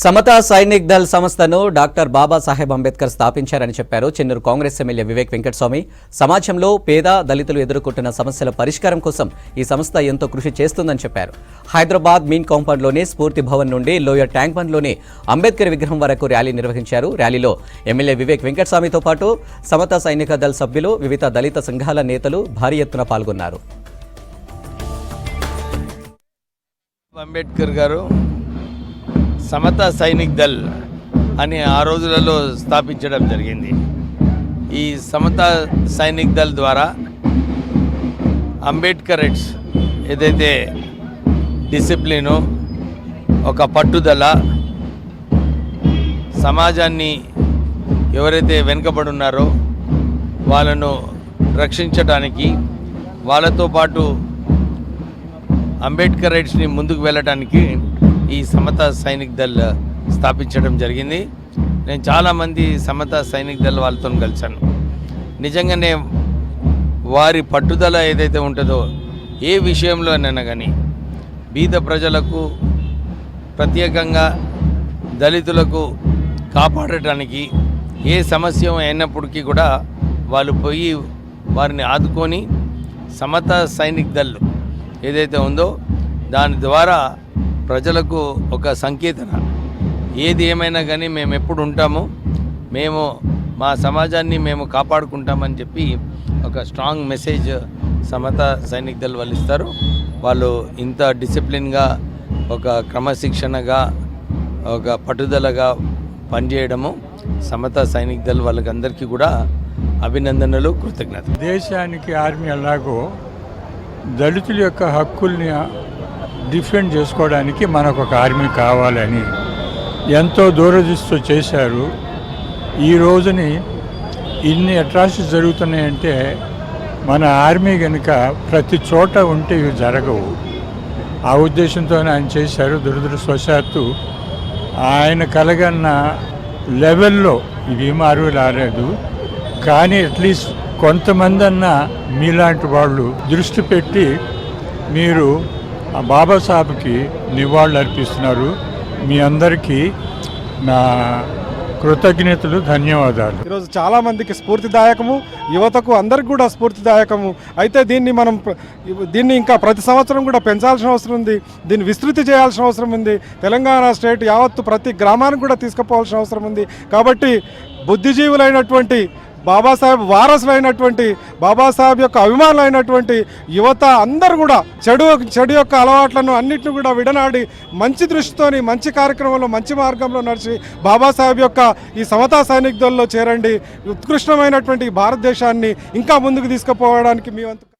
సమతా సైనిక్ దళ్ సంస్థను డాక్టర్ బాబాసాహెబ్ అంబేద్కర్ స్థాపించారని చెప్పారు చెన్నూరు కాంగ్రెస్ ఎమ్మెల్యే వివేక్ వెంకటస్వామి. సమాజంలో పేద దళితులు ఎదుర్కొంటున్న సమస్యల పరిష్కారం కోసం ఈ సంస్థ ఎంతో కృషి చేస్తుందని చెప్పారు. హైదరాబాద్ మీన్ కాంపౌండ్లోని స్ఫూర్తి భవన్ నుండి లోయర్ ట్యాంక్ బండ్లోని అంబేద్కర్ విగ్రహం వరకు ర్యాలీ నిర్వహించారు. ర్యాలీలో ఎమ్మెల్యే వివేక్ వెంకటస్వామితో పాటు సమతా సైనిక దళ్ సభ్యులు, వివిధ దళిత సంఘాల నేతలు భారీ ఎత్తున పాల్గొన్నారు. అంబేద్కర్ గారు సమతా సైనిక్ దళ్ అని ఆ రోజులలో స్థాపించడం జరిగింది. ఈ సమతా సైనిక్ దళ్ ద్వారా అంబేద్కరైట్స్ ఏదైతే డిసిప్లిను, ఒక పట్టుదల, సమాజాన్ని ఎవరైతే వెనుకబడి ఉన్నారో వాళ్ళను రక్షించడానికి, వాళ్ళతో పాటు అంబేద్కరైట్స్ని ముందుకు వెళ్ళడానికి ఈ సమతా సైనిక్ దళ్ స్థాపించడం జరిగింది. నేను చాలామంది సమతా సైనిక్ దళ్ వాళ్ళతో కలిశాను. నిజంగానే వారి పట్టుదల ఏదైతే ఉంటుందో ఏ విషయంలోనైనా కానీ బీద ప్రజలకు, ప్రత్యేకంగా దళితులకు కాపాడటానికి ఏ సమస్య అయినప్పటికీ కూడా వాళ్ళు పోయి వారిని ఆదుకొని సమతా సైనిక్ దళ్ ఏదైతే ఉందో దాని ద్వారా ప్రజలకు ఒక సంకేతన, ఏది ఏమైనా కానీ మేము ఎప్పుడు ఉంటాము, మేము మా సమాజాన్ని మేము కాపాడుకుంటామని చెప్పి ఒక స్ట్రాంగ్ మెసేజ్ సమతా సైనిక్ దళ్ వాళ్ళు ఇస్తారు. వాళ్ళు ఇంత డిసిప్లిన్గా, ఒక క్రమశిక్షణగా, ఒక పట్టుదలగా పనిచేయడము సమతా సైనిక్ దళ్ వాళ్ళకందరికీ కూడా అభినందనలు, కృతజ్ఞతలు. దేశానికి ఆర్మీ ఎలాగో దళితుల యొక్క హక్కుల్ని డిఫెండ్ చేసుకోవడానికి మనకు ఒక ఆర్మీ కావాలని ఎంతో దూరదృష్టితో చేశారు. ఈ రోజుని ఇన్ని అట్రాసిటీస్ జరుగుతున్నాయంటే మన ఆర్మీ కనుక ప్రతి చోట ఉంటే ఇవి జరగవు. ఆ ఉద్దేశంతోనే ఆయన చేశారు. దురదృష్టవశాత్తు ఆయన కలగన్న లెవెల్లో ఇవేమీ అరువు రాలేదు. కానీ అట్లీస్ట్ కొంతమంది అన్నా మీలాంటి వాళ్ళు దృష్టి పెట్టి మీరు ఆ బాబాసాహెబ్కి నివాళులు అర్పిస్తున్నారు. మీ అందరికీ నా కృతజ్ఞతలు, ధన్యవాదాలు. ఈరోజు చాలామందికి స్ఫూర్తిదాయకము, యువతకు అందరికి కూడా స్ఫూర్తిదాయకము. అయితే దీన్ని ఇంకా ప్రతి సంవత్సరం కూడా పెంచాల్సిన అవసరం ఉంది. దీన్ని విస్తృతి చేయాల్సిన అవసరం ఉంది. తెలంగాణ స్టేట్ యావత్తు ప్రతి గ్రామానికి కూడా తీసుకుపోవాల్సిన అవసరం ఉంది. కాబట్టి బుద్ధిజీవులైనటువంటి, బాబాసాహెబ్ వారసులైనటువంటి, బాబాసాహెబ్ యొక్క అభిమానులైనటువంటి యువత అందరూ కూడా చెడు యొక్క అలవాట్లను అన్నింటిని కూడా విడనాడి మంచి దృష్టితోని, మంచి కార్యక్రమంలో, మంచి మార్గంలో నడిచి బాబాసాహెబ్ యొక్క ఈ సమతా సైనిక్ దళంలో చేరండి. ఉత్కృష్టమైనటువంటి భారతదేశాన్ని ఇంకా ముందుకు తీసుకుపోవడానికి మీ వంతు